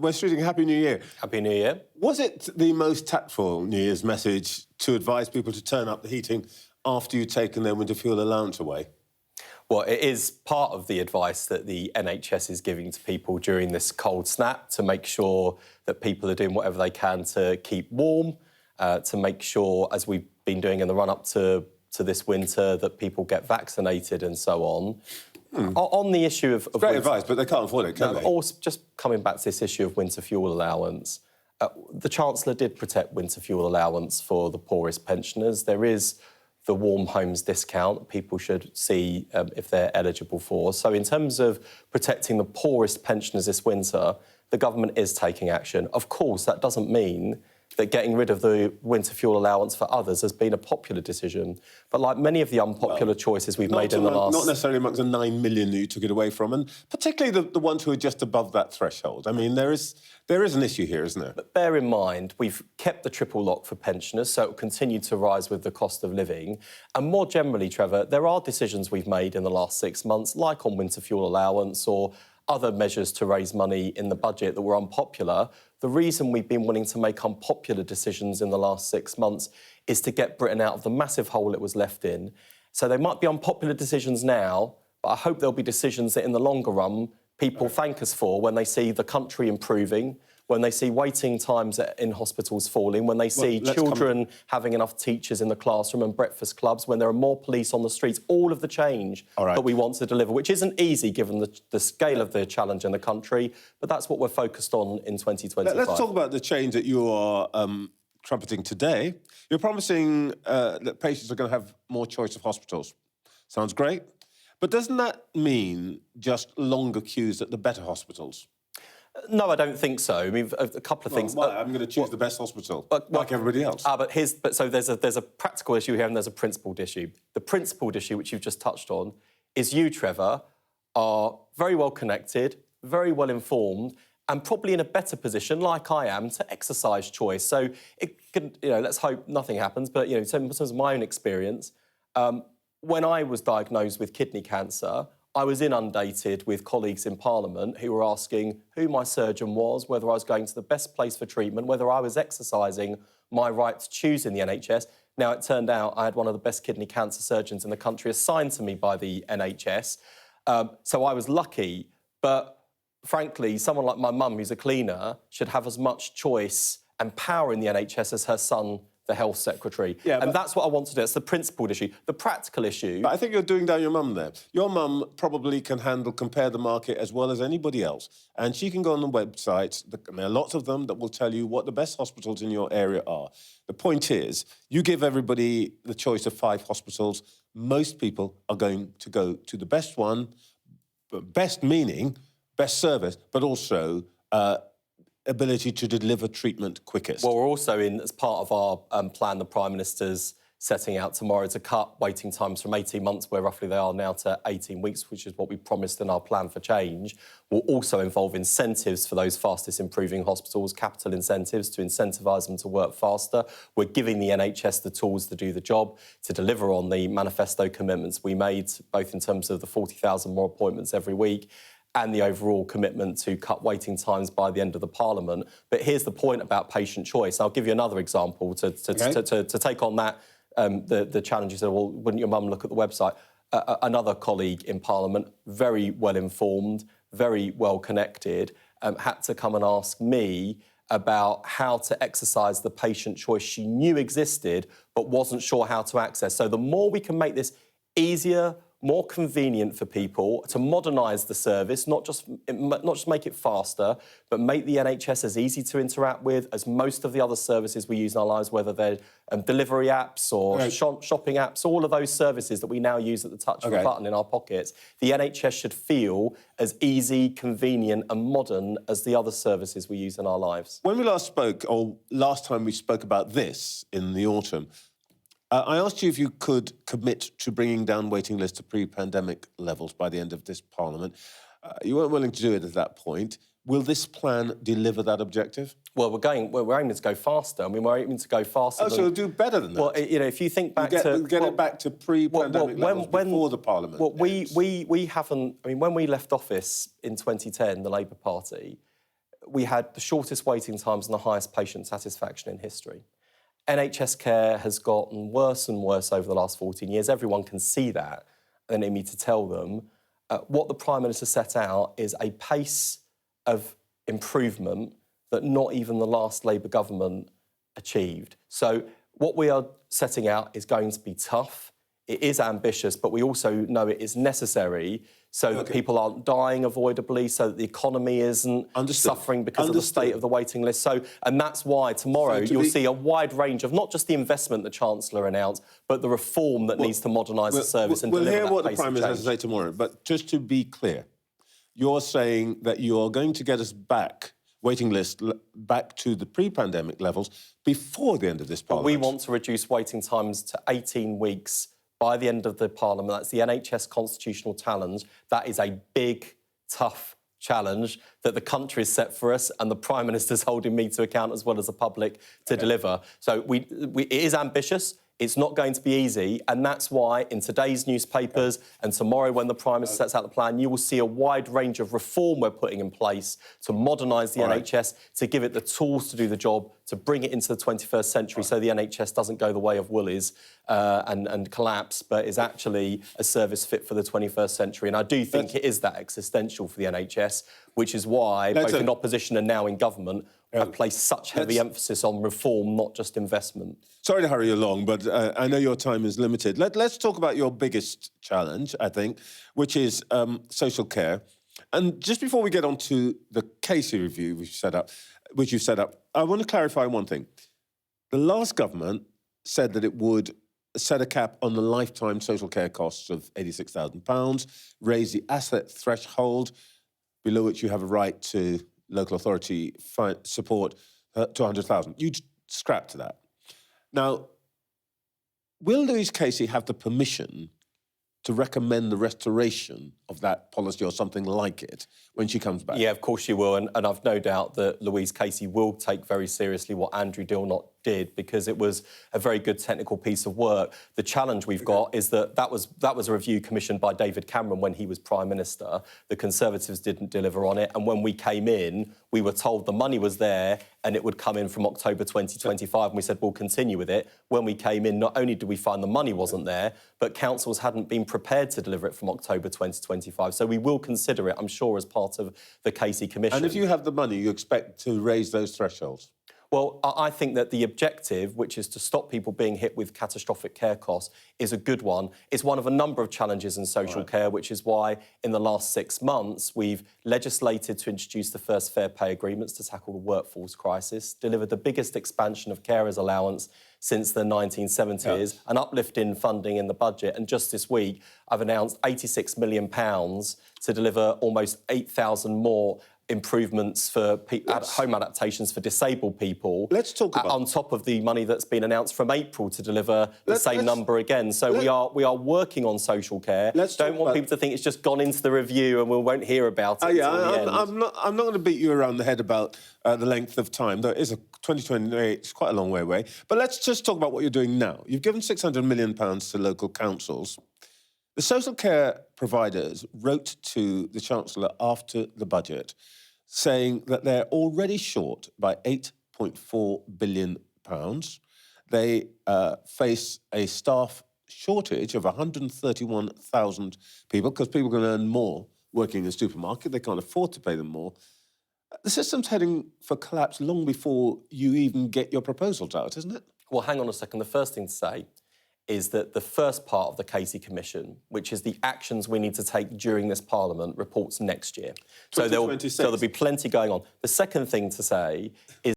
Wes Streeting, Happy New Year. Happy New Year. Was it the most tactful New Year's message to advise people to turn up the heating after you'd taken their winter fuel allowance away? Well, it is part of the advice that the NHS is giving to people during this cold snap to make sure that people are doing whatever they can to keep warm, to make sure, as we've been doing in the run-up to this winter, that people get vaccinated and so on. On the issue of great advice, but they can't afford it, can they? Also, just coming back to this issue of winter fuel allowance, the Chancellor did protect winter fuel allowance for the poorest pensioners. There is the warm homes discount people should see if they're eligible for. So in terms of protecting the poorest pensioners this winter, the government is taking action. Of course, that doesn't mean that getting rid of the winter fuel allowance for others has been a popular decision. But like many of the unpopular choices we've made in the last... Not necessarily amongst the 9 million that you took it away from, and particularly the ones who are just above that threshold. I mean, there is an issue here, isn't there? But bear in mind, we've kept the triple lock for pensioners, so it will continue to rise with the cost of living. And more generally, Trevor, there are decisions we've made in the last 6 months, like on winter fuel allowance or other measures to raise money in the budget that were unpopular. The reason we've been willing to make unpopular decisions in the last 6 months is to get Britain out of the massive hole it was left in. So they might be unpopular decisions now, but I hope there'll be decisions that in the longer run people thank us for when they see the country improving, when they see waiting times in hospitals falling, when they see children having enough teachers in the classroom and breakfast clubs, when there are more police on the streets, all of the change that we want to deliver, which isn't easy given the scale of the challenge in the country, but that's what we're focused on in 2025. Let's talk about the change that you are trumpeting today. You're promising that patients are going to have more choice of hospitals. Sounds great. But doesn't that mean just longer queues at the better hospitals? No, I don't think so. I mean, a couple of things. Well, I'm going to choose the best hospital, like everybody else. So there's a practical issue here and there's a principled issue. The principled issue, which you've just touched on, is you, Trevor, are very well connected, very well informed, and probably in a better position, like I am, to exercise choice. So it can, let's hope nothing happens. But in terms of my own experience, when I was diagnosed with kidney cancer, I was inundated with colleagues in Parliament who were asking who my surgeon was, whether I was going to the best place for treatment, whether I was exercising my right to choose in the NHS. Now, it turned out I had one of the best kidney cancer surgeons in the country assigned to me by the NHS. So I was lucky. But frankly, someone like my mum, who's a cleaner, should have as much choice and power in the NHS as her son, the Health Secretary. And that's what I want to do. It's the principled issue. The practical issue... But I think you're doing down your mum there. Your mum probably can compare the market as well as anybody else. And she can go on the websites, there are lots of them, that will tell you what the best hospitals in your area are. The point is, you give everybody the choice of 5 hospitals, most people are going to go to the best one, best meaning, best service, but also... ability to deliver treatment quickest. Well, we're also as part of our plan, the Prime Minister's setting out tomorrow to cut waiting times from 18 months, where roughly they are now, to 18 weeks, which is what we promised in our plan for change. Will also involve incentives for those fastest improving hospitals, capital incentives to incentivise them to work faster. We're giving the NHS the tools to do the job, to deliver on the manifesto commitments we made, both in terms of the 40,000 more appointments every week and the overall commitment to cut waiting times by the end of the Parliament. But here's the point about patient choice. I'll give you another example to take on that, the challenge. You said, well, wouldn't your mum look at the website? Another colleague in Parliament, very well informed, very well connected, had to come and ask me about how to exercise the patient choice she knew existed but wasn't sure how to access. So the more we can make this easier, more convenient for people, to modernise the service, not just make it faster, but make the NHS as easy to interact with as most of the other services we use in our lives, whether they're delivery apps or shopping apps, all of those services that we now use at the touch of a button in our pockets. The NHS should feel as easy, convenient and modern as the other services we use in our lives. When we last spoke, or last time we spoke about this in the autumn, I asked you if you could commit to bringing down waiting lists to pre-pandemic levels by the end of this Parliament. You weren't willing to do it at that point. Will this plan deliver that objective? Well, we're aiming to go faster. I mean, we're aiming to go faster. So we'll do better than that. Well, if you think back to get it back to pre-pandemic levels before the Parliament. Well, we haven't. I mean, when we left office in 2010, the Labour Party, we had the shortest waiting times and the highest patient satisfaction in history. NHS care has gotten worse and worse over the last 14 years. Everyone can see that. They need me to tell them. What the Prime Minister set out is a pace of improvement that not even the last Labour government achieved. So what we are setting out is going to be tough. It is ambitious, but we also know it is necessary so that people aren't dying avoidably, so that the economy isn't suffering because of the state of the waiting list. And that's why tomorrow you'll see a wide range of not just the investment the Chancellor announced, but the reform that needs to modernise the service and deliver that pace of change. We'll hear what the Prime Minister has to say tomorrow, but just to be clear, you're saying that you are going to get us back, waiting list, back to the pre-pandemic levels before the end of this Parliament. We want to reduce waiting times to 18 weeks by the end of the Parliament. That's the NHS constitutional challenge. That is a big, tough challenge that the country has set for us, and the Prime Minister's holding me to account as well as the public to deliver. So it is ambitious. It's not going to be easy, and that's why in today's newspapers and tomorrow when the Prime Minister sets out the plan, you will see a wide range of reform we're putting in place to modernise the NHS, to give it the tools to do the job, to bring it into the 21st century so the NHS doesn't go the way of Woolies and collapse, but is actually a service fit for the 21st century. And I do think it is that existential for the NHS, which is why both in opposition and now in government have placed such heavy emphasis on reform, not just investment. Sorry to hurry you along, but I know your time is limited. Let's talk about your biggest challenge, I think, which is social care. And just before we get on to the Casey review which you've set up, I want to clarify one thing. The last government said that it would set a cap on the lifetime social care costs of £86,000, raise the asset threshold, below which you have a right to local authority support to £100,000. You scrapped that. Now, will Louise Casey have the permission to recommend the restoration of that policy or something like it when she comes back? Yeah, of course she will, and I've no doubt that Louise Casey will take very seriously what Andrew Dilnot did, because it was a very good technical piece of work. The challenge we've got is that was a review commissioned by David Cameron when he was Prime Minister. The Conservatives didn't deliver on it, and when we came in, we were told the money was there and it would come in from October 2025, and we said we'll continue with it. When we came in, not only did we find the money wasn't there, but councils hadn't been prepared to deliver it from October 2025. So we will consider it, I'm sure, as part of the Casey Commission. And if you have the money, you expect to raise those thresholds? Well, I think that the objective, which is to stop people being hit with catastrophic care costs, is a good one. It's one of a number of challenges in social care, which is why in the last 6 months we've legislated to introduce the first fair pay agreements to tackle the workforce crisis, delivered the biggest expansion of carers allowance since the 1970s, an uplift in funding in the budget, and just this week I've announced £86 million to deliver almost 8,000 more improvements for home adaptations for disabled people. Let's talk about on top of the money that's been announced from April to deliver the same number again. So we are working on social care. Don't want people to think it's just gone into the review and we won't hear about it. I'm not going to beat you around the head about the length of time. There is a 2028. It's quite a long way away. But let's just talk about what you're doing now. You've given £600 million to local councils. The social care providers wrote to the Chancellor after the budget saying that they're already short by £8.4 billion. They face a staff shortage of 131,000 people because people can earn more working in a supermarket. They can't afford to pay them more. The system's heading for collapse long before you even get your proposals out, isn't it? Well, hang on a second. The first thing to say is that the first part of the Casey Commission, which is the actions we need to take during this Parliament, reports next year. So there'll be plenty going on. The second thing to say is